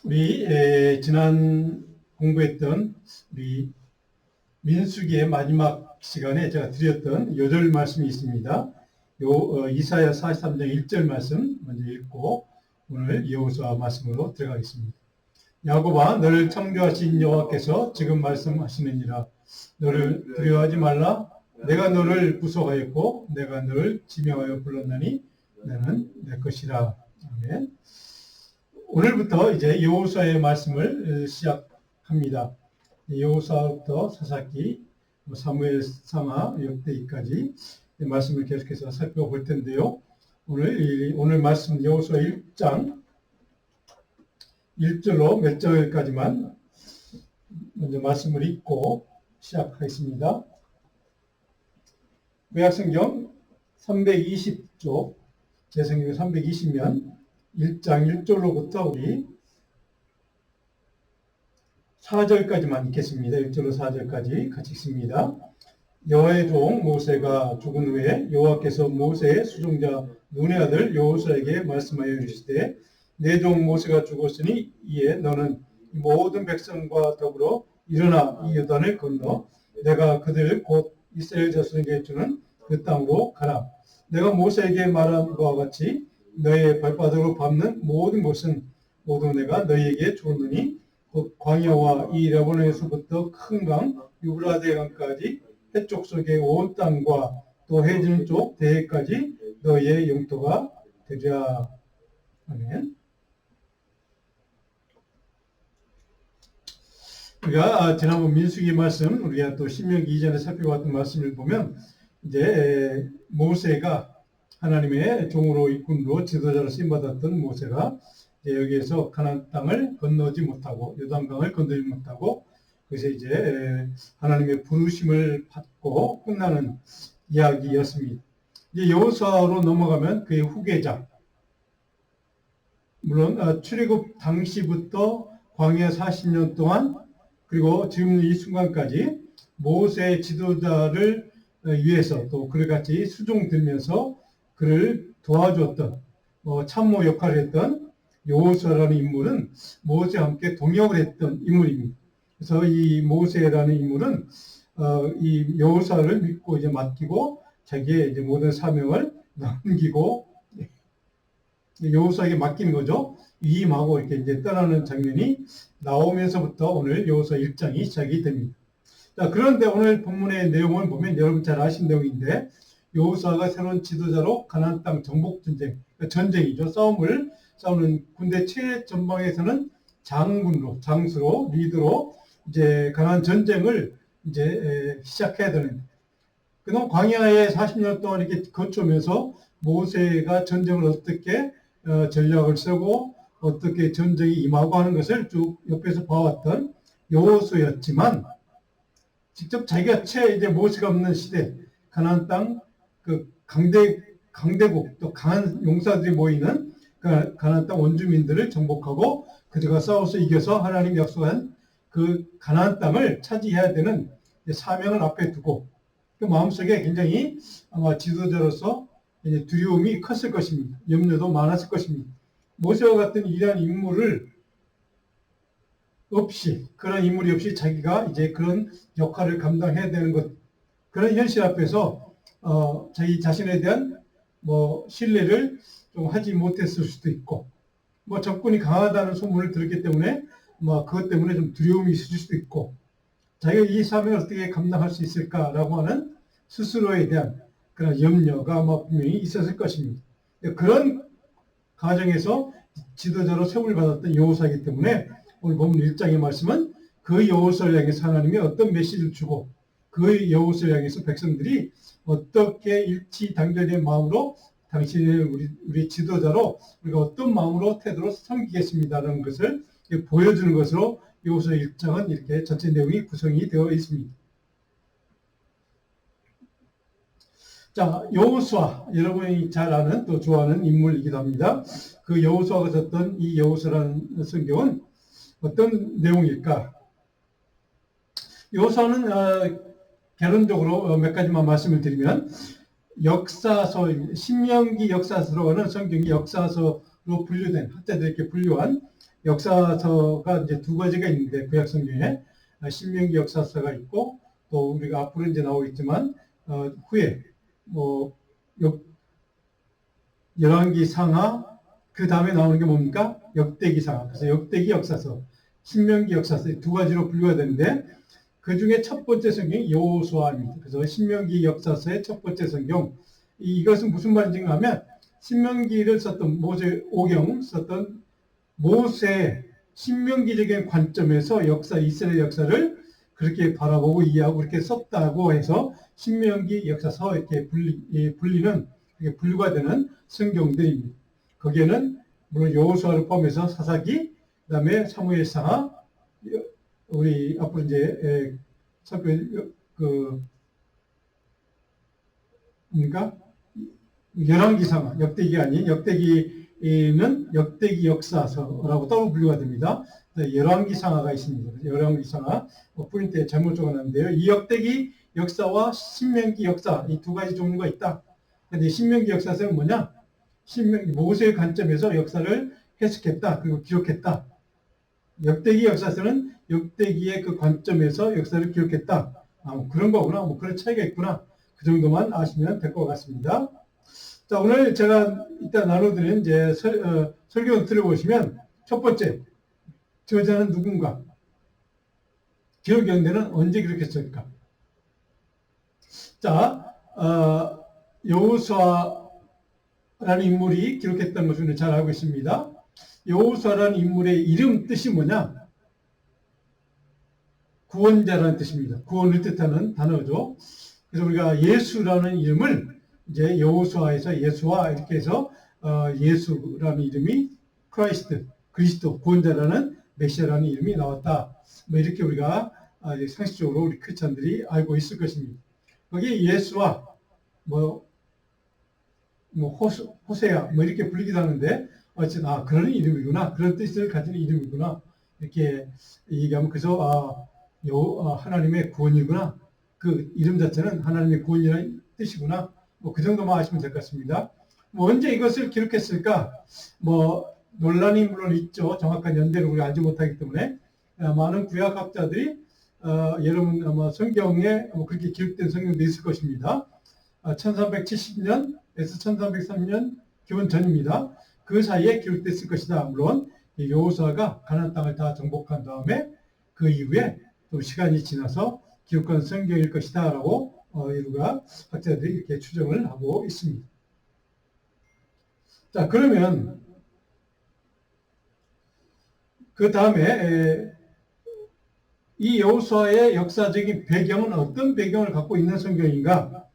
우리 지난 공부했던 우리 민수기의 마지막 시간에 제가 드렸던 요절 말씀이 있습니다. 이사야 43장 1절 말씀 먼저 읽고 오늘 여호수아 말씀으로 들어가겠습니다. 야곱아, 너를 창조하신 여호와께서 지금 말씀하시느니라. 너를 두려워하지 말라. 내가 너를 구속하였고 내가 너를 지명하여 불렀나니 너는 내 것이라. 아멘. 오늘부터 이제 여호수아의 말씀을 시작합니다. 여호수아부터 사사기, 사무엘 상하, 역대기까지 말씀을 계속해서 살펴볼 텐데요. 오늘 말씀 여호수아 1장 1절로 몇 절까지만 먼저 말씀을 읽고 시작하겠습니다. 구약성경 320쪽, 제 성경 320면 1장 1절로부터 우리 4절까지만 읽겠습니다. 1절로 4절까지 같이 읽습니다. 여호와의 종 모세가 죽은 후에 여호와께서 모세의 수종자 눈의 아들 여호수아에게 말씀하여 이르시되 내 종 모세가 죽었으니 이에 너는 모든 백성과 더불어 일어나 이 요단을 건너 내가 그들 곧 이스라엘 자손에게 주는 그 땅으로 가라. 내가 모세에게 말한 바와 같이 너의 발바닥으로 밟는 모든 곳은 모두 내가 너희에게 주었느니 곧 광야와 이 레바논에서부터 큰 강 유브라데 강까지 해쪽 속의 온 땅과 또 해지는 쪽 대해까지 너희의 영토가 되리라. 아멘. 우리가 지난번 민수기 말씀, 우리가 또 신명기 이전에 살펴봤던 말씀을 보면 이제 모세가 하나님의 종으로 일꾼으로 지도자로 쓰임받았던 모세가 여기에서 가나안 땅을 건너지 못하고 요단강을 건너지 못하고 그래서 이제 하나님의 부르심을 받고 끝나는 이야기였습니다. 이제 여호수아로 넘어가면 그의 후계자, 물론 출애굽 당시부터 광야 40년 동안 그리고 지금 이 순간까지 모세의 지도자를 위해서 또 그를 같이 수종들면서 그를 도와줬던 참모 역할을 했던 여호수아라는 인물은 모세와 함께 동역을 했던 인물입니다. 그래서 이 모세라는 인물은 이 여호수아를 믿고 이제 맡기고 자기의 이제 모든 사명을 남기고 여호수아에게 맡기는 거죠. 위임하고 이렇게 이제 떠나는 장면이 나오면서부터 오늘 여호수아 1장이 시작이 됩니다. 자, 그런데 오늘 본문의 내용을 보면 여러분 잘 아시는 내용인데 여호수아가 새로운 지도자로 가나안 땅 정복 전쟁, 전쟁이죠. 싸우는 군대 최전방에서는 장수로 리더로 이제 가나안 전쟁을 이제 시작해야 되는. 그동안 광야에 40년 동안 이렇게 거쳐오면서 모세가 전쟁을 어떻게 전략을 쓰고 어떻게 전쟁이 임하고 하는 것을 쭉 옆에서 봐왔던 여호수아였지만 직접 자기가 이제 모세가 없는 시대 가나안 땅 그 강대국 또 강한 용사들이 모이는 가나안 땅 원주민들을 정복하고 그들과 싸워서 이겨서 하나님이 약속한 그 가나안 땅을 차지해야 되는 사명을 앞에 두고 그 마음속에 굉장히 아마 지도자로서 이제 두려움이 컸을 것입니다. 염려도 많았을 것입니다. 모세와 같은 이러한 인물을 없이 그런 인물이 없이 자기가 이제 그런 역할을 감당해야 되는 것 그런 현실 앞에서 자기 자신에 대한 신뢰를 좀 하지 못했을 수도 있고 적군이 강하다는 소문을 들었기 때문에 그것 때문에 좀 두려움이 있을 수도 있고 자기가 이 사명을 어떻게 감당할 수 있을까라고 하는 스스로에 대한 그런 염려가 분명히 있었을 것입니다. 그런 과정에서 지도자로 세움을 받았던 여호수아이기 때문에 오늘 본문 1장의 말씀은 그 여호수아를 향해서 하나님이 어떤 메시지를 주고 그 여호수아를 향해서 백성들이 어떻게 일치단결된 마음으로 당신을 우리 지도자로 우리가 어떤 마음으로 태도로 섬기겠습니다라는 것을 보여주는 것으로 여호수아 1장은 이렇게 전체 내용이 구성이 되어 있습니다. 자, 여호수아 여러분이 잘 아는 또 좋아하는 인물이기도 합니다. 그 여호수아가 썼던 이 여호수아라는 성경은 어떤 내용일까? 여호수아는 개론적으로 몇 가지만 말씀을 드리면 역사서, 신명기 역사서로 가는 성경이 역사서 분류된, 학자들에게 분류한 역사서가 이제 두 가지가 있는데, 구약 성경에 신명기 역사서가 있고, 또 우리가 앞으로 이제 나오겠지만 후에 뭐 열왕기 상하, 그 다음에 나오는 게 뭡니까? 역대기 상하. 그래서 역대기 역사서, 신명기 역사서 두 가지로 분류가 되는데, 그 중에 첫 번째 성경이 여호수아입니다. 그래서 신명기 역사서의 첫 번째 성경, 이것은 무슨 말인지 하면 신명기를 썼던 모세 오경 썼던 모세의 신명기적인 관점에서 이스라엘 역사를 그렇게 바라보고 이해하고 그렇게 썼다고 해서 신명기 역사서 이렇게 분리는 이렇게 분류가 되는 성경들입니다. 거기에는 물론 여호수아를 포함해서 사사기, 그다음에 사무엘상, 우리 앞으로 이제 살펴볼 그러니까 열왕기상, 역대기가 아닌 역대기는 역대기 역사서라고 따로 분류가 됩니다. 열왕기상하가 있습니다. 열왕기상하 프린트에 잘못 적어놨는데요. 이 역대기 역사와 신명기 역사 이 두 가지 종류가 있다. 근데 신명기 역사서는 뭐냐? 모세의 관점에서 역사를 해석했다. 그리고 기록했다. 역대기 역사서는 역대기의 그 관점에서 역사를 기록했다. 그런 거구나. 그런 차이가 있구나. 그 정도만 아시면 될 것 같습니다. 자, 오늘 제가 이따 나눠드린 이제 설교 들어보시면 첫 번째, 저자는 누군가? 기록 연대는 언제 기록했을까? 자, 여호수아라는 인물이 기록했던 것을 잘 알고 있습니다. 여호수아라는 인물의 이름 뜻이 뭐냐? 구원자라는 뜻입니다. 구원을 뜻하는 단어죠. 그래서 우리가 예수라는 이름을 이제 여호수아에서 예수와 이렇게 해서 예수라는 이름이 그리스도, 구원자라는 메시아라는 이름이 나왔다. 이렇게 우리가 상식적으로 우리 크리스찬들이 알고 있을 것입니다. 거기에 예수와 호세야 이렇게 불리기도 하는데 어쨌든 그런 이름이구나, 그런 뜻을 가진 이름이구나 이렇게 얘기하면 그래서 하나님의 구원이구나, 그 이름 자체는 하나님의 구원이라는 뜻이구나, 그 정도만 아시면 될 것 같습니다. 언제 이것을 기록했을까? 논란이 물론 있죠. 정확한 연대를 우리가 알지 못하기 때문에 많은 구약학자들이 여러분 아마 성경에 그렇게 기록된 성경도 있을 것입니다. 1370년에서 1330년 기원 전입니다. 그 사이에 기록됐을 것이다. 물론 여호수아가 가나안 땅을 다 정복한 다음에 그 이후에 또 시간이 지나서 기록한 성경일 것이다 라고 우리가 학자들이 이렇게 추정을 하고 있습니다. 자, 그러면 그 다음에 이 여호수아의 역사적인 배경은 어떤 배경을 갖고 있는 성경인가?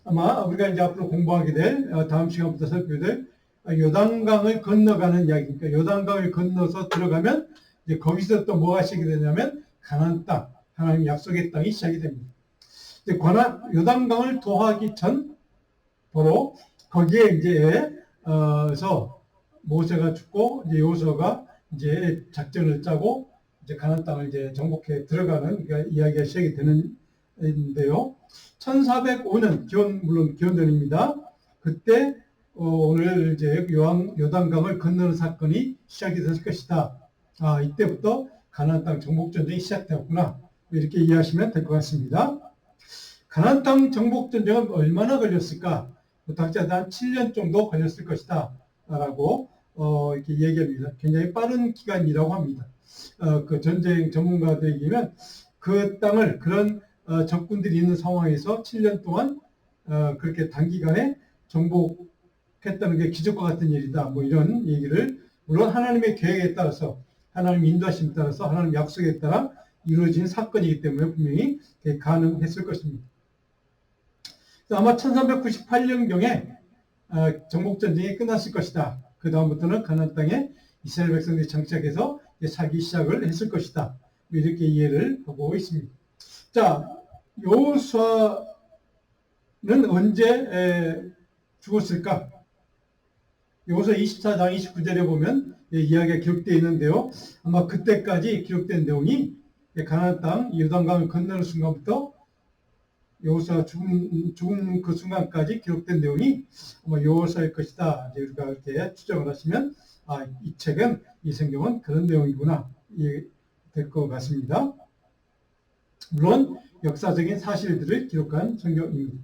아마 우리가 이제 앞으로 공부하게 될 다음 시간부터 살펴볼 요단강을 건너가는 이야기니까 요단강을 건너서 들어가면 이제 거기서 또 뭐가 시작이 되냐면 가나안 땅, 하나님 약속의 땅이 시작이 됩니다. 이제 요단강을 도하기 전 바로 거기에 이제 모세가 죽고 이제 여호수아가 이제 작전을 짜고 이제 가나안 땅을 이제 정복해 들어가는 이야기가 시작이 되는데요. 1405년 물론 기원전입니다. 그때 오늘 이제 요단강을 건너는 사건이 시작이 될 것이다. 이때부터 가나안 땅 정복 전쟁이 시작되었구나. 이렇게 이해하시면 될 것 같습니다. 가나안 땅 정복 전쟁은 얼마나 걸렸을까? 학자들 한 7년 정도 걸렸을 것이다. 라고 이렇게 얘기합니다. 굉장히 빠른 기간이라고 합니다. 그 전쟁 전문가들에 의하면 그 땅을 그런 적군들이 있는 상황에서 7년 동안 그렇게 단기간에 정복했다는 게 기적과 같은 일이다. 이런 얘기를, 물론 하나님의 계획에 따라서, 하나님 인도하심에 따라서, 하나님 약속에 따라 이루어진 사건이기 때문에 분명히 가능했을 것입니다. 아마 1398년경에 정복전쟁이 끝났을 것이다. 그 다음부터는 가나안 땅에 이스라엘 백성들이 정착해서 살기 시작을 했을 것이다. 이렇게 이해를 하고 있습니다. 자, 여호수아는 언제 죽었을까? 여호수아 24장 29절에 보면 이야기가 기록되어 있는데요. 아마 그때까지 기록된 내용이 가나안 땅 요단강을 건너는 순간부터 여호수아가 죽은 그 순간까지 기록된 내용이 아마 여호수아일 것이다. 이제 우리가 이렇게 추정을 하시면 이 책은 이 성경은 그런 내용이구나 될 것 같습니다. 물론 역사적인 사실들을 기록한 성경입니다.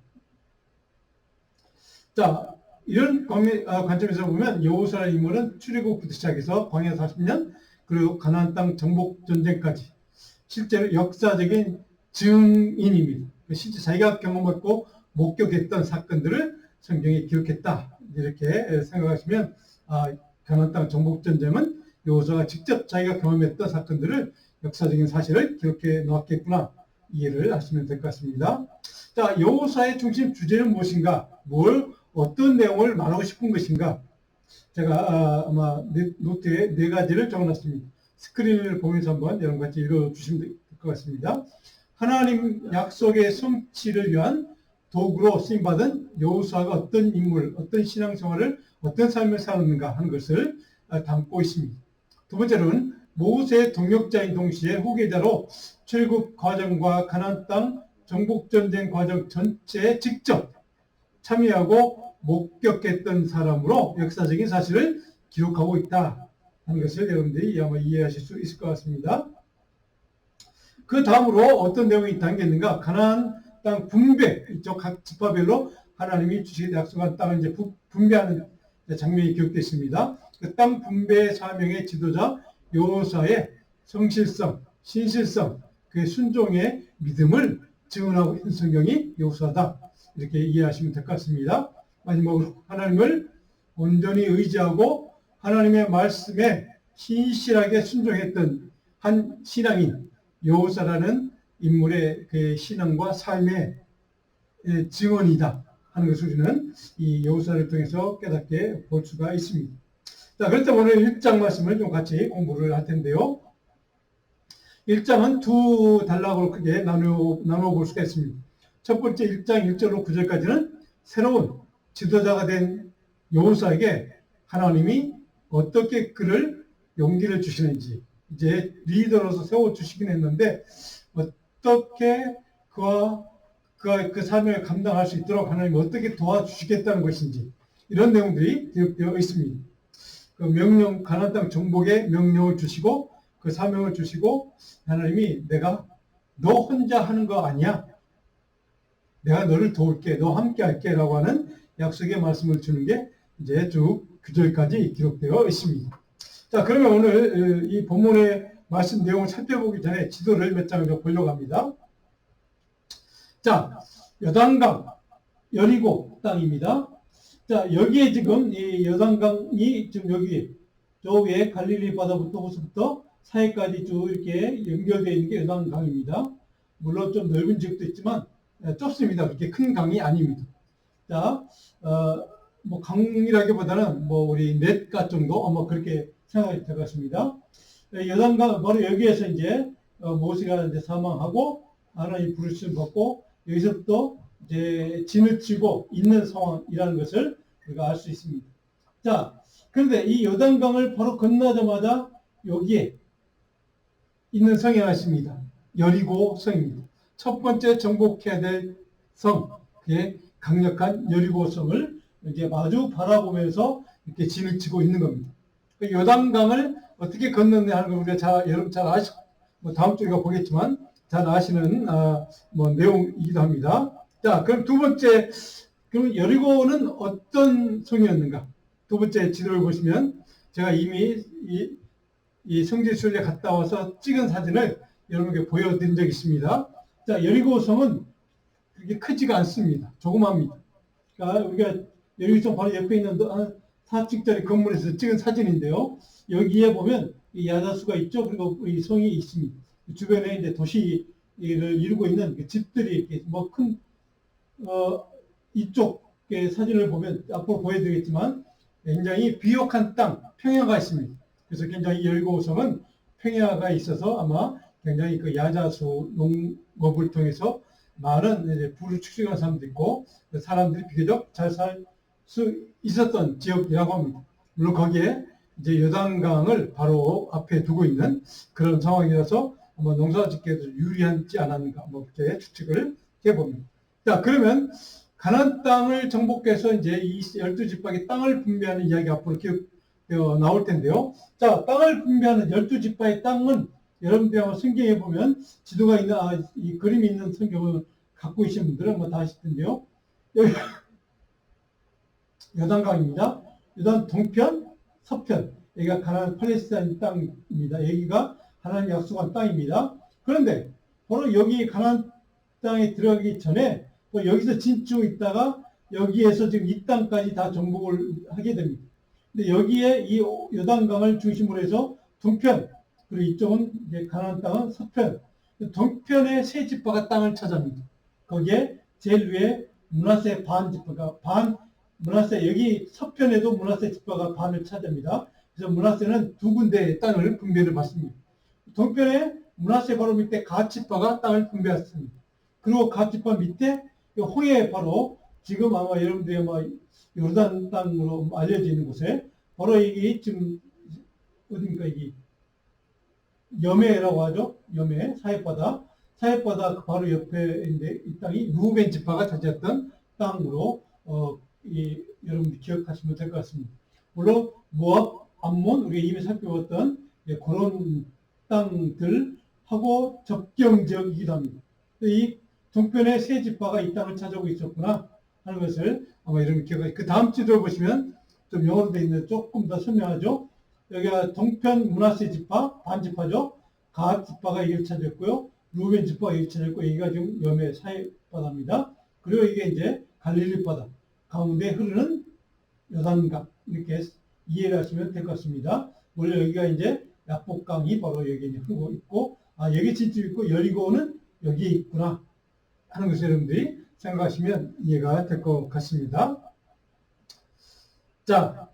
자, 이런 관점에서 보면 여호수아의 인물은 출애굽부터 시작해서 광야 40년 그리고 가나안 땅 정복 전쟁까지 실제로 역사적인 증인입니다. 실제 자기가 경험했고 목격했던 사건들을 성경에 기록했다. 이렇게 생각하시면 가나안 땅 정복 전쟁은 여호수아가 직접 자기가 경험했던 사건들을 역사적인 사실을 기록해 놓았겠구나 이해를 하시면 될 것 같습니다. 자, 여호수아의 중심 주제는 무엇인가? 어떤 내용을 말하고 싶은 것인가? 제가 아마 노트에 4가지를 적어놨습니다. 스크린을 보면서 한번 여러분 같이 읽어주시면 될 것 같습니다. 하나님 약속의 성취를 위한 도구로 쓰임받은 여호수아가 어떤 인물, 어떤 신앙생활을, 어떤 삶을 살았는가 하는 것을 담고 있습니다. 두 번째로는 모세의 동역자인 동시에 후계자로 출애굽 과정과 가나안 땅 정복전쟁 과정 전체에 직접 참여하고 목격했던 사람으로 역사적인 사실을 기록하고 있다 하는 것을 여러분들이 아마 이해하실 수 있을 것 같습니다. 그 다음으로 어떤 내용이 담겼는가? 가나안 땅 분배, 이쪽 각 지파별로 하나님이 주시게 약속한 땅을 이제 분배하는 장면이 기록되어 있습니다. 그 땅 분배 사명의 지도자 여호수아의 성실성, 신실성, 그의 순종의 믿음을 증언하고 있는 성경이 여호수아다. 이렇게 이해하시면 될 것 같습니다. 마지막으로 하나님을 온전히 의지하고 하나님의 말씀에 신실하게 순종했던 한 신앙인 여호수아라는 인물의 그 신앙과 삶의 증언이다 하는 것을 우리는 이 여호수아를 통해서 깨닫게 볼 수가 있습니다. 자, 그렇다면 오늘 1장 말씀을 좀 같이 공부를 할 텐데요. 1장은 두 단락으로 크게 나누어 볼 수가 있습니다. 첫 번째 1장 1절로 9절까지는 새로운 지도자가 된 여호수아에게 하나님이 어떻게 그를 용기를 주시는지, 이제 리더로서 세워주시긴 했는데 어떻게 그와 그 삶을 감당할 수 있도록 하나님이 어떻게 도와주시겠다는 것인지, 이런 내용들이 기록되어 있습니다. 그 명령, 가나안 땅 정복의 명령을 주시고 그 사명을 주시고, 하나님이 내가 너 혼자 하는 거 아니야, 내가 너를 도울게, 너 함께 할게 라고 하는 약속의 말씀을 주는 게 이제 쭉 9절까지 기록되어 있습니다. 자, 그러면 오늘 이 본문의 말씀 내용을 살펴보기 전에 지도를 몇 장을 보려고 합니다. 자, 요단강, 여리고 땅입니다. 자, 여기에 지금 이 요단강이 지금 여기 저 위에 갈릴리 바다부터 호수부터 사해까지 쭉 이렇게 연결되어 있는 게 요단강입니다. 물론 좀 넓은 지역도 있지만 좁습니다. 그렇게 큰 강이 아닙니다. 자, 뭐 강이라기보다는 뭐 우리 냇가 정도 아마 그렇게 생각이 될 것 같습니다. 요단강 바로 여기에서 이제 모세가 이제 사망하고 하나님 부르심을 받고 여기서부터 이제 진을 치고 있는 상황이라는 것을 우리가 알 수 있습니다. 자, 그런데 이 요단강을 바로 건너자마자 여기에 있는 성이 하나 있습니다. 여리고 성입니다. 첫 번째 정복해야 될 성, 그게 강력한 여리고 성을 이제 마주 바라보면서 이렇게 진을 치고 있는 겁니다. 요단강을 어떻게 건너냐 하는 걸 우리가 여러분 잘 아시고, 뭐 다음 주에 보겠지만 잘 아시는 뭐 내용이기도 합니다. 자, 그럼 두 번째, 그럼 여리고는 어떤 성이었는가? 두 번째 지도를 보시면 제가 이미 이 성지순례 갔다 와서 찍은 사진을 여러분께 보여드린 적이 있습니다. 자, 여리고 성은 그렇게 크지가 않습니다. 조그마합니다. 그러니까 우리가 여리고 바로 옆에 있는 4층짜리 건물에서 찍은 사진인데요. 여기에 보면 이 야자수가 있죠. 그리고 이 성이 있습니다. 주변에 이제 도시를 이루고 있는 그 집들이 이렇게 뭐 큰, 이쪽의 사진을 보면 앞으로 보여드리겠지만 굉장히 비옥한 땅, 평야가 있습니다. 그래서 굉장히 여리고성은 평야가 있어서 아마 굉장히 그 야자수 농업을 통해서 많은 이제 부를 축적한 사람도 있고 사람들이 비교적 잘 살 수 있었던 지역이라고 합니다. 물론 거기에 이제 요단강을 바로 앞에 두고 있는 그런 상황이라서 아마 농사 짓기에도 유리하지 않았는가 뭐 그렇게 추측을 해봅니다. 자, 그러면 가나안 땅을 정복해서 이제 이 12지파의 땅을 분배하는 이야기 앞으로 나올 텐데요. 자, 땅을 분배하는 12지파의 땅은 여러분들 아마 성경에 보면 지도가 있는, 이 그림이 있는 성경을 갖고 계신 분들은 뭐 다 아실 텐데요. 여기 요단강입니다. 요단 동편, 서편. 여기가 가나안 팔레스타인 땅입니다. 여기가 하나님 약속한 땅입니다. 그런데 바로 여기 가나안 땅에 들어가기 전에 또 여기서 진주 있다가 여기에서 지금 이 땅까지 다 정복을 하게 됩니다. 근데 여기에 이 요단강을 중심으로 해서 동편, 그리고 이쪽은 이제 가나안 땅은 서편. 동편의 세 지파가 땅을 차지합니다. 거기에 제일 위에 므낫세 반 지파가 므낫세, 여기 서편에도 므낫세 지파가 반을 차지합니다. 그래서 므낫세는 두 군데의 땅을 분배를 받습니다. 동편에 므낫세 바로 밑에 갓 지파가 땅을 분배했습니다. 그리고 갓 지파 밑에 홍해 바로 지금 아마 여러분들이 아마 요르단 땅으로 알려져 있는 곳에 바로 이게 지금 어딘가 이게 여매라고 하죠. 여매 사해바다 바로 옆에인데 이 땅이 루벤 지파가 차지했던 땅으로 여러분들 기억하시면 될 것 같습니다. 물론 모압, 암몬 우리가 이미 살펴봤던 그런 땅들하고 접경 지역이기도 합니다. 이 동편의 세 지파가 이 땅을 차지하고 있었구나 하는 것을 아마 여러분 기억하시고, 그 다음 지도를 보시면 좀 영어로 되어 있는데 조금 더 설명하죠. 여기가 동편 므낫세 지파, 반 지파죠. 갓 지파가 이걸 차지했고요. 루벤 지파가 이걸 차지했고, 여기가 지금 여매 사해바다입니다. 그리고 이게 이제 갈릴리 바다 가운데 흐르는 요단강, 이렇게 이해를 하시면 될 것 같습니다. 원래 여기가 이제 야복강이 바로 여기 흐르고 있고, 여기 진주 있고 여리고는 여기 있구나 하는 것을 여러분들이 생각하시면 이해가 될 것 같습니다. 자,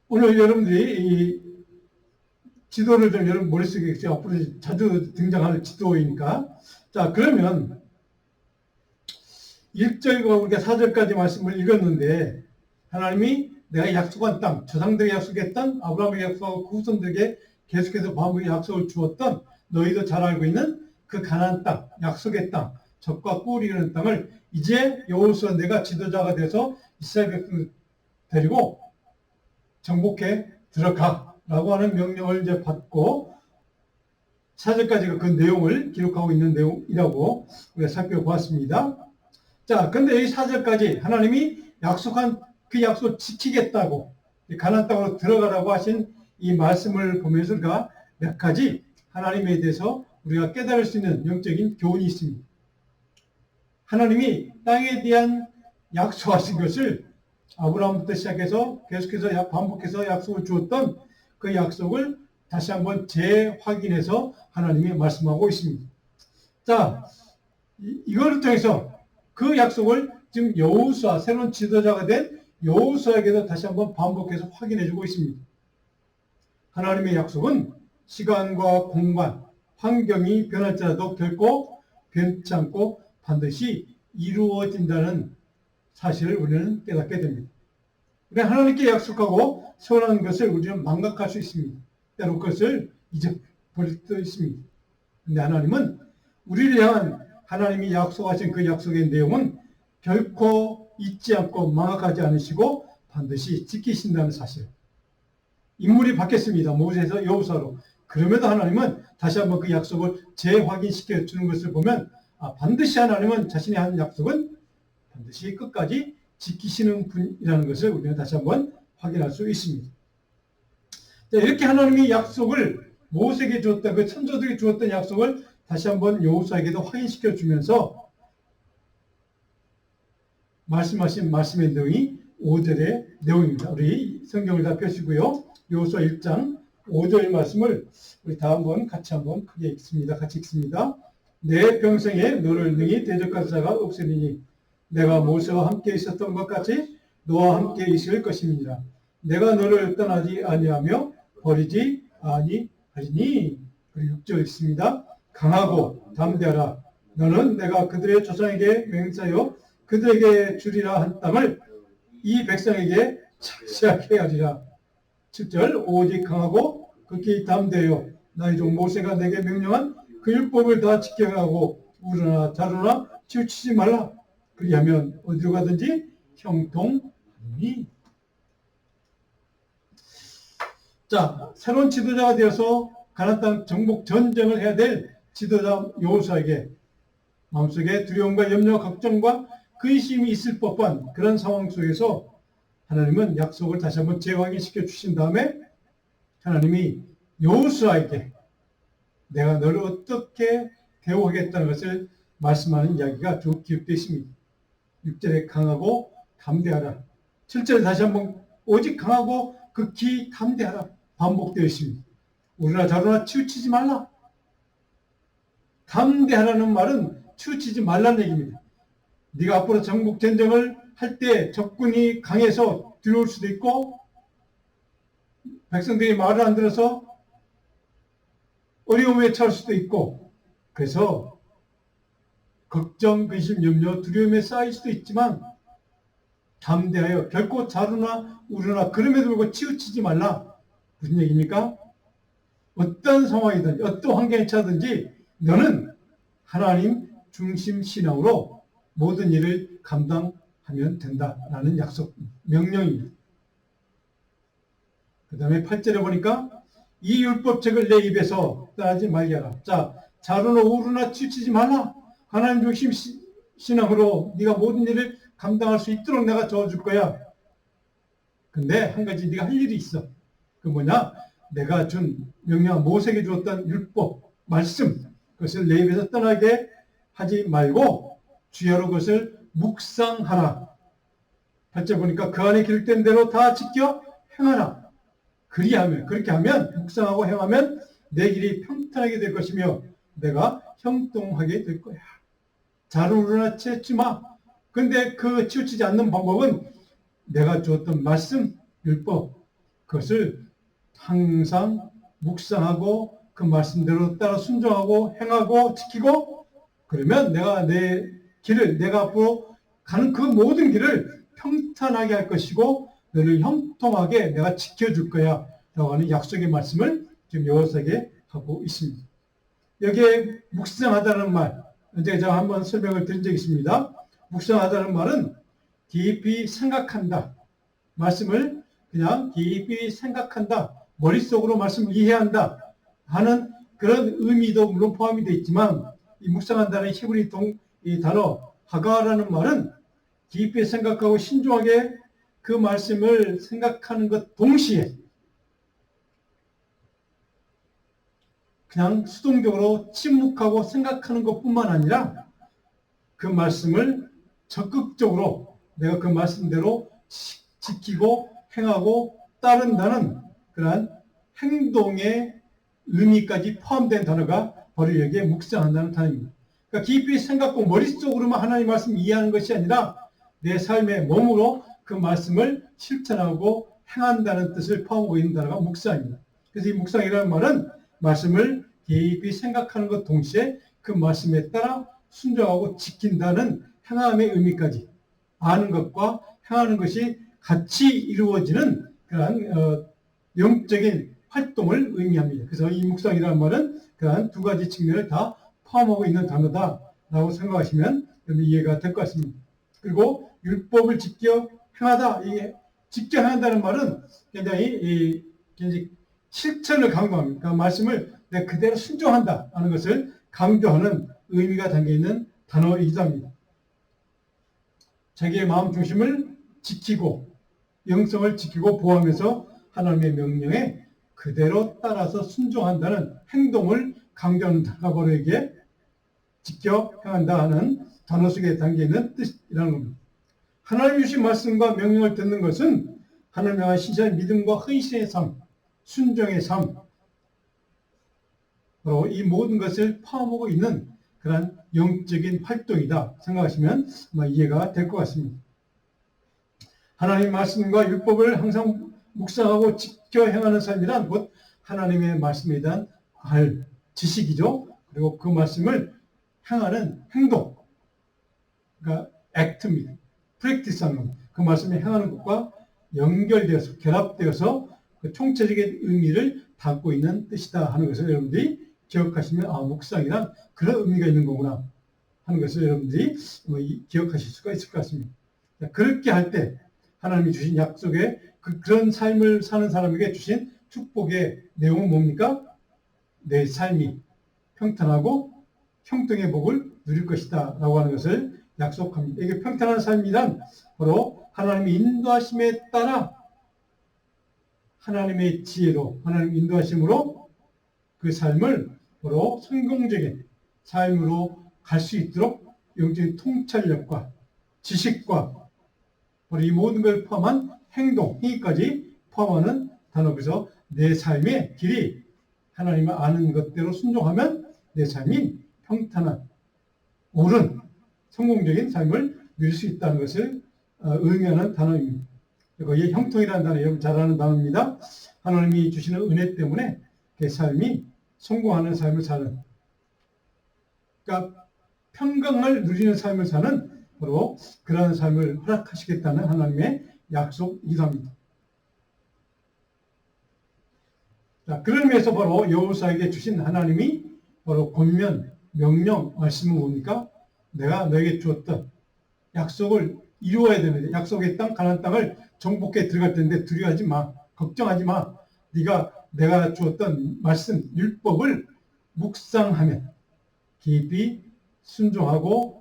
오늘 여러분들이 이 지도를 좀 여러분 머릿속에 앞으로 자주 등장할 지도이니까, 자, 그러면 1절과 우리가 4절까지 말씀을 읽었는데, 하나님이 내가 약속한 땅, 조상들에게 약속했던, 아브라함에게 약속하고 그 후손들에게 계속해서 반복의 약속을 주었던, 너희도 잘 알고 있는 그 가나안 땅, 약속의 땅, 젖과 꿀이 흐르는 땅을 이제 여호수아 내가 지도자가 돼서 이스라엘 백성을 데리고 정복해 들어가라고 하는 명령을 이제 받고, 4절까지가 그 내용을 기록하고 있는 내용이라고 우리가 살펴보았습니다. 자, 근데 여기 4절까지 하나님이 약속한 그 약속을 지키겠다고, 가나안 땅으로 들어가라고 하신 이 말씀을 보면서 우리가 몇 가지 하나님에 대해서 우리가 깨달을 수 있는 영적인 교훈이 있습니다. 하나님이 땅에 대한 약속하신 것을 아브라함부터 시작해서 계속해서 반복해서 약속을 주었던 그 약속을 다시 한번 재확인해서 하나님이 말씀하고 있습니다. 자, 이걸 통해서 그 약속을 지금 여호수아, 새로운 지도자가 된 여호수아에게도 다시 한번 반복해서 확인해주고 있습니다. 하나님의 약속은 시간과 공간, 환경이 변할지라도 결코 변치 않고 반드시 이루어진다는 사실을 우리는 깨닫게 됩니다. 그러니까 하나님께 약속하고 선한 것을 우리는 망각할 수 있습니다. 때로 그것을 잊어버릴 수도 있습니다. 그런데 하나님은 우리를 향한 하나님이 약속하신 그 약속의 내용은 결코 잊지 않고 망각하지 않으시고 반드시 지키신다는 사실. 인물이 바뀌었습니다. 모세에서 여호수아로. 그럼에도 하나님은 다시 한번 그 약속을 재확인시켜 주는 것을 보면 반드시 하나님은 자신이 한 약속은 반드시 끝까지 지키시는 분이라는 것을 우리는 다시 한번 확인할 수 있습니다. 자, 이렇게 하나님이 약속을 모세에게 주었던, 그 천조들에게 주었던 약속을 다시 한번 여호수아에게도 확인시켜 주면서 말씀하신 말씀의 내용이 5절의 내용입니다. 우리 성경을 다 펴시고요. 여호수아 1장 5절 말씀을 우리 다 한번 같이 한번 크게 읽습니다. 같이 읽습니다. 내 평생에 너를 능히 대적할 자가 없으리니 내가 모세와 함께 있었던 것 같이 너와 함께 있을 것입니다. 내가 너를 떠나지 아니하며 버리지 아니하리니. 그리고 6절 있습니다. 강하고 담대하라. 너는 내가 그들의 조상에게 맹세하여 그들에게 주리라 한 땅을 이 백성에게 차지하게 하리라. 7절 오직 강하고 극히 담대하여 나의 종 모세가 내게 명령한 그 율법을 다 지켜가고 우르나 자르나 치우치지 말라. 그리하면 어디로 가든지 형통하니. 자, 새로운 지도자가 되어서 가나안 땅 정복 전쟁을 해야 될 지도자 여호수아에게 마음속에 두려움과 염려, 걱정과 근심이 있을 법한 그런 상황 속에서 하나님은 약속을 다시 한번 재확인시켜 주신 다음에 하나님이 여호수아에게 내가 너를 어떻게 대우하겠다는 것을 말씀하는 이야기가 쭉 기록되어 있습니다. 6절에 강하고 담대하라. 7절에 다시 한번 오직 강하고 극히 담대하라. 반복되어 있습니다. 우리나 자루나 치우치지 말라. 담대하라는 말은 치우치지 말라는 얘기입니다. 네가 앞으로 정복 전쟁을 할 때 적군이 강해서 들어올 수도 있고 백성들이 말을 안 들어서 어려움에 처할 수도 있고 그래서 걱정, 근심, 염려, 두려움에 쌓일 수도 있지만 담대하여 결코 자루나 우르나 그럼에도 불구하고 치우치지 말라. 무슨 얘기입니까? 어떤 상황이든지 어떤 환경에 처하든지 너는 하나님 중심 신앙으로 모든 일을 감당하면 된다라는 약속, 명령입니다. 그 다음에 8절에 보니까 이 율법책을 내 입에서 떠나지 말게 하라. 자, 자루나 우르나 치우치지 말라. 하나님 중심 신앙으로 네가 모든 일을 감당할 수 있도록 내가 도와줄 거야. 근데 한 가지 네가 할 일이 있어. 그 뭐냐? 내가 준 명령 모세에게 주었던 율법, 말씀 그것을 내 입에서 떠나게 하지 말고 주야로 그것을 묵상하라. 8절 보니까 그 안에 기록된 대로 다 지켜 행하라. 그렇게 하면 묵상하고 행하면 내 길이 평탄하게 될 것이며 내가 형통하게 될 거야. 자루나 치우치 마. 근데 그 치우치지 않는 방법은 내가 주었던 말씀, 율법 그것을 항상 묵상하고 그 말씀대로 따라 순종하고 행하고 지키고 그러면 내가 내 길을 내가 앞으로 가는 그 모든 길을 평탄하게 할 것이고 너를 형통하게 내가 지켜줄 거야 라고 하는 약속의 말씀을 지금 여호수아에게 하고 있습니다. 여기에 묵상하다는 말 제가 한번 설명을 드린 적이 있습니다. 묵상하다는 말은 깊이 생각한다. 말씀을 그냥 깊이 생각한다. 머릿속으로 말씀을 이해한다 하는 그런 의미도 물론 포함이 되어 있지만 이 묵상한다는 히브리 이 단어 하가라는 말은 깊이 생각하고 신중하게 그 말씀을 생각하는 것 동시에 그냥 수동적으로 침묵하고 생각하는 것뿐만 아니라 그 말씀을 적극적으로 내가 그 말씀대로 지키고 행하고 따른다는 그러한 행동의 의미까지 포함된 단어가 바로 여기에 묵상한다는 단어입니다. 그러니까 깊이 생각하고 머릿속으로만 하나님의 말씀을 이해하는 것이 아니라 내 삶의 몸으로 그 말씀을 실천하고 행한다는 뜻을 포함하고 있는 단어가 묵상입니다. 그래서 이 묵상이라는 말은 말씀을 깊이 생각하는 것 동시에 그 말씀에 따라 순종하고 지킨다는 행함의 의미까지 아는 것과 행하는 것이 같이 이루어지는 그러한 영적인 활동을 의미합니다. 그래서 이 묵상이라는 말은 그러한 두 가지 측면을 다 포함하고 있는 단어다라고 생각하시면 이해가 될 것 같습니다. 그리고 율법을 지켜 행하다. 이 지켜 행한다는 말은 굉장히 실천을 강조합니다. 그러니까 말씀을 내가 그대로 순종한다 하는 것을 강조하는 의미가 담겨있는 단어이기도 합니다. 자기의 마음 중심을 지키고 영성을 지키고 보호하면서 하나님의 명령에 그대로 따라서 순종한다는 행동을 강조하는 단어가 바로 이게 지켜 행한다 하는 단어 속에 담겨있는 뜻이라는 겁니다. 하나님 주신 말씀과 명령을 듣는 것은 하나님 향한 신실한 믿음과 헌신의 삶, 순종의 삶, 바로 이 모든 것을 포함하고 있는 그런 영적인 활동이다 생각하시면 아마 이해가 될 것 같습니다. 하나님의 말씀과 율법을 항상 묵상하고 지켜 행하는 삶이란 곧 하나님의 말씀에 대한 지식이죠. 그리고 그 말씀을 행하는 행동, 그러니까 액트입니다. 프랙티스하는 겁니다. 그 말씀에 행하는 것과 연결되어서 결합되어서 그 총체적인 의미를 담고 있는 뜻이다 하는 것을 여러분들이 기억하시면 묵상이란 그런 의미가 있는 거구나 하는 것을 여러분들이 기억하실 수가 있을 것 같습니다. 그렇게 할 때 하나님이 주신 약속의 그런 삶을 사는 사람에게 주신 축복의 내용은 뭡니까? 내 삶이 평탄하고 형통의 복을 누릴 것이다 라고 하는 것을 약속합니다. 이게 평탄한 삶이란 바로 하나님의 인도하심에 따라 하나님의 지혜로 하나님 인도하심으로 그 삶을 바로 성공적인 삶으로 갈 수 있도록 영적인 통찰력과 지식과 바로 이 모든 걸 포함한 행동, 행위까지 포함하는 단어에서 내 삶의 길이 하나님을 아는 것대로 순종하면 내 삶이 평탄한, 옳은, 성공적인 삶을 누릴 수 있다는 것을 의미하는 단어입니다. 이 형통이라는 단어 여러분 잘 아는 단어입니다. 하나님이 주시는 은혜 때문에 그 삶이 성공하는 삶을 사는, 그러니까 평강을 누리는 삶을 사는 바로 그러한 삶을 허락하시겠다는 하나님의 약속이기도 합니다. 자, 그런 의미에서 바로 여호수아에게 주신 하나님이 바로 권면, 명령, 말씀은 뭡니까? 내가 너에게 주었던 약속을 이루어야 되는데 약속의 땅, 가나안 땅을 정복해 들어갈 텐데 두려워하지 마, 걱정하지 마. 내가 주었던 말씀, 율법을 묵상하면 깊이 순종하고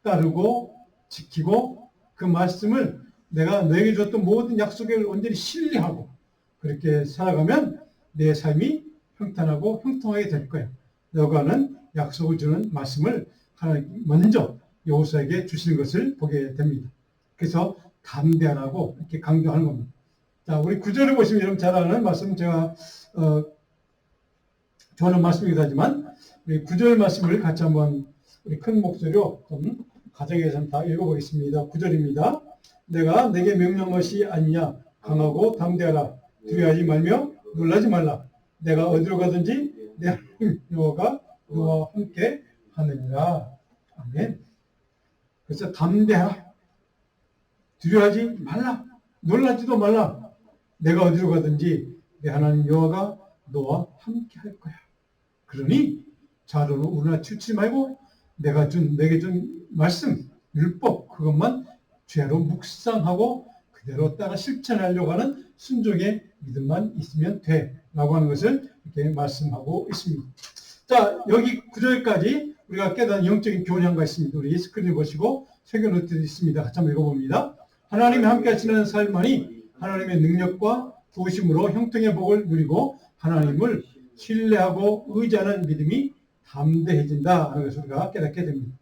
따르고 지키고 그 말씀을 내가 너에게 줬던 모든 약속을 온전히 신뢰하고 그렇게 살아가면 내 삶이 평탄하고 형통하게 될 거야. 여가는 약속을 주는 말씀을 하나님 먼저 여호수아에게 주시는 것을 보게 됩니다. 그래서 담대하라고 이렇게 강조하는 겁니다. 자, 우리 구절을 보시면 여러분 잘 아는 말씀 제가 좋아하는 말씀이기도 하지만 우리 구절 말씀을 같이 한번 우리 큰 목소리로 좀 가정에서 다 읽어보겠습니다. 9절입니다. 내가 내게 명령한 것이 아니냐 강하고 담대하라 두려워하지 말며 놀라지 말라 내가 어디로 가든지 내 하나님 여호와가 너와 함께 하느니라. 아멘. 그래서 담대하라 두려워하지 말라 놀라지도 말라 내가 어디로 가든지 내 하나님 여호와가 너와 함께 할 거야. 그러니 좌로는 우러나 치우치지 말고 내게 준 말씀, 율법 그것만 죄로 묵상하고 그대로 따라 실천하려고 하는 순종의 믿음만 있으면 돼 라고 하는 것을 이렇게 말씀하고 있습니다. 자, 여기 9절까지 우리가 깨달은 영적인 교훈이 있습니다. 우리 스크린을 보시고 새겨놓을 있습니다. 같이 한번 읽어봅니다. 하나님이 함께 하시는 삶만이 하나님의 능력과 도우심으로 형통의 복을 누리고 하나님을 신뢰하고 의지하는 믿음이 담대해진다 하는 것을 우리가 깨닫게 됩니다.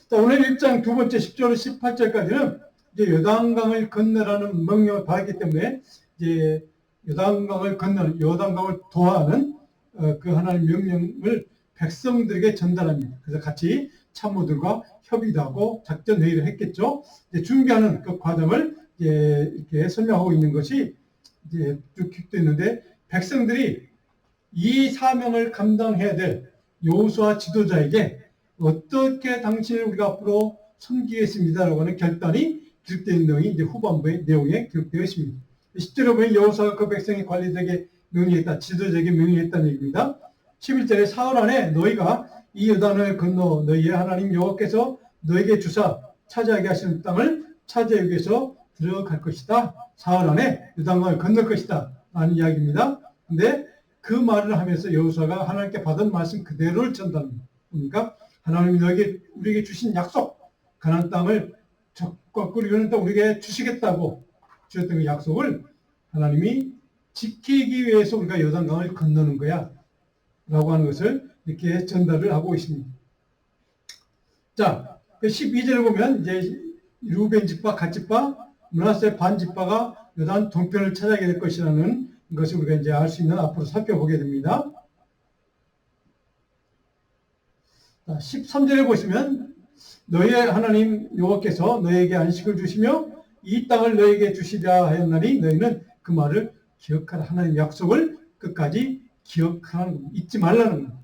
자, 오늘 1장 두 번째 10절 18절까지는 이제 요단강을 건너라는 명령을 받았기 때문에 이제 요단강을 건너는 요단강을 도하는 그 하나님 명령을 백성들에게 전달합니다. 그래서 같이 참모들과 협의도 하고 작전 회의를 했겠죠. 이제 준비하는 그 과정을 이제 이렇게 설명하고 있는 것이 이제 쭉 기록되어 있는데 백성들이 이 사명을 감당해야 될 여호수아 지도자에게 어떻게 당신을 우리가 앞으로 섬기겠습니다라고 하는 결단이 기록되어 있는 내용이 이제 후반부의 내용에 기록되어 있습니다. 10절에 보면 여호수아가 그 백성의 관리들에게 명령했다. 지도자에게 명령했다는 얘기입니다. 11절에 사흘 안에 너희가 이 요단을 건너 너희의 하나님 여호와께서 너에게 주사 차지하게 하시는 땅을 차지하기 위해서 들어갈 것이다. 사흘 안에 요단강을 건널 것이다. 라는 이야기입니다. 근데 그 말을 하면서 여호수아가 하나님께 받은 말씀 그대로를 전달합니다. 그러니까 하나님이 우리에게 주신 약속, 가나안 땅을 적과 꿀이는 땅 우리에게 주시겠다고 주셨던 그 약속을 하나님이 지키기 위해서 우리가 요단강을 건너는 거야 라고 하는 것을 이렇게 전달을 하고 있습니다. 자, 12절을 보면 이제 루벤 집파, 갓 집파, 므낫세 반 집파가 요단 동편을 차지하게 될 것이라는 것을 우리가 이제 알 수 있는 앞으로 살펴보게 됩니다. 13절에 보시면 너희의 하나님 여호와께서 너희에게 안식을 주시며 이 땅을 너희에게 주시려 하였나니 너희는 그 말을 기억하라. 하나님의 약속을 끝까지 기억하는 겁니다. 잊지 말라는 겁니다.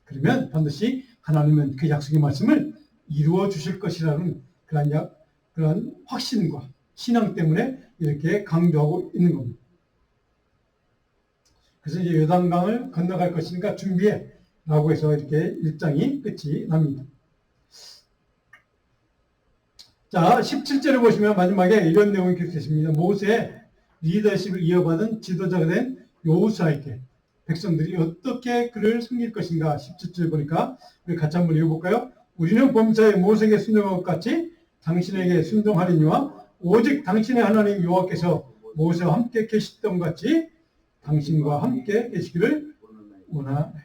그러면 반드시 하나님은 그 약속의 말씀을 이루어 주실 것이라는 그런 확신과 신앙 때문에 이렇게 강조하고 있는 겁니다. 그래서 이제 요단강을 건너갈 것이니까 준비해 라고 해서 이렇게 1장이 끝이 납니다. 자, 17절을 보시면 마지막에 이런 내용이 기록되어 있습니다. 모세의 리더십을 이어받은 지도자가 된 여호수아에게 백성들이 어떻게 그를 섬길 것인가. 17절 보니까 우리 같이 한번 읽어볼까요? 우리는 범사에 모세에게 순종한 것 같이 당신에게 순종하리니와 오직 당신의 하나님 여호와께서 모세와 함께 계시던 것 같이 당신과 함께 계시기를 원하나이다.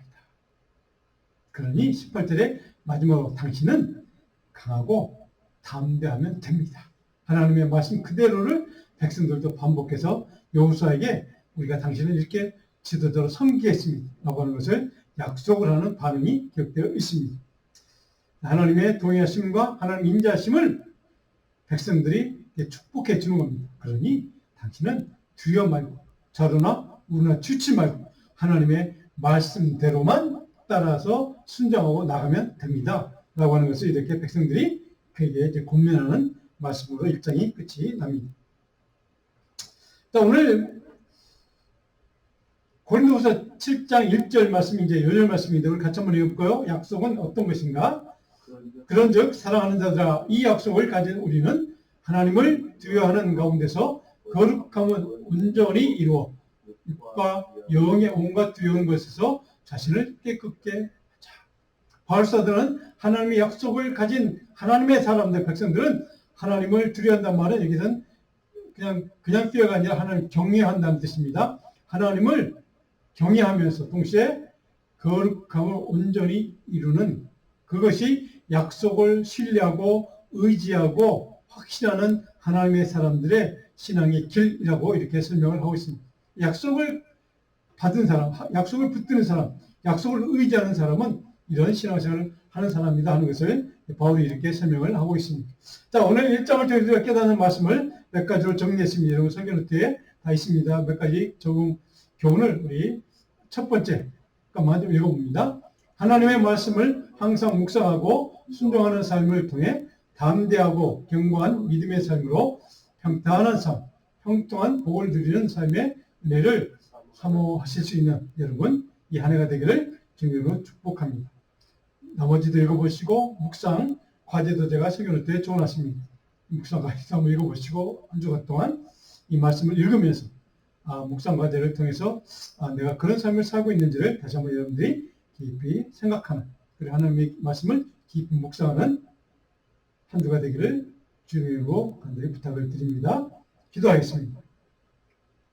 그러니 18절에 마지막으로 당신은 강하고 담대하면 됩니다. 하나님의 말씀 그대로를 백성들도 반복해서 여호수아에게 우리가 당신을 이렇게 지도자로 섬기겠습니다 라고 하는 것을 약속을 하는 반응이 기록되어 있습니다. 하나님의 동의하심과 하나님 인자하심을 백성들이 축복해 주는 겁니다. 그러니 당신은 두려워 말고 좌로나 우로나 추치 말고 하나님의 말씀대로만 따라서 순종하고 나가면 됩니다 라고 하는 것을 이렇게 백성들이 그에게 이제 권면하는 말씀으로 1장이 끝이 납니다. 자, 오늘 고린도후서 7장 1절 말씀이 이제 요절 말씀인데 우리 같이 한번 읽어볼까요? 약속은 어떤 것인가? 그런즉 사랑하는 자들아 이 약속을 가진 우리는 하나님을 두려워하는 가운데서 거룩함은 온전히 이루어 육과 영의 온갖 두려운 것에서 자신을 깨끗게 하자. 바울사도는 하나님의 약속을 가진 하나님의 사람들, 백성들은 하나님을 두려워한다는 말은 여기서는 그냥 뛰어가 아니라 하나님을 경외한다는 뜻입니다. 하나님을 경외하면서 동시에 거룩함을 온전히 이루는 그것이 약속을 신뢰하고 의지하고 확신하는 하나님의 사람들의 신앙의 길이라고 이렇게 설명을 하고 있습니다. 약속을 받은 사람, 약속을 붙드는 사람, 약속을 의지하는 사람은 이런 신앙생활을 하는 사람이다 하는 것을 바울이 이렇게 설명을 하고 있습니다. 자, 오늘 1장을 통해서 깨닫는 말씀을 몇 가지로 정리했습니다. 여러분 성경노트에 다 있습니다. 몇 가지 적응 교훈을 우리 첫 번째 잠깐만 좀 읽어봅니다. 하나님의 말씀을 항상 묵상하고 순종하는 삶을 통해 담대하고 견고한 믿음의 삶으로 평탄한 삶, 형통한 복을 누리는 삶의 은혜를 사모하실 수 있는 여러분 이 한 해가 되기를 주님으로 축복합니다. 나머지도 읽어보시고 묵상 과제도 제가 성경노트에 적어놨습니다. 묵상 과제도 한번 읽어보시고 한 주간 동안 이 말씀을 읽으면서 묵상 과제를 통해서 내가 그런 삶을 살고 있는지를 다시 한번 여러분들이 깊이 생각하는 그리고 하나님의 말씀을 깊이 묵상하는 한 주가 되기를 주님으로 간절히 부탁을 드립니다. 기도하겠습니다.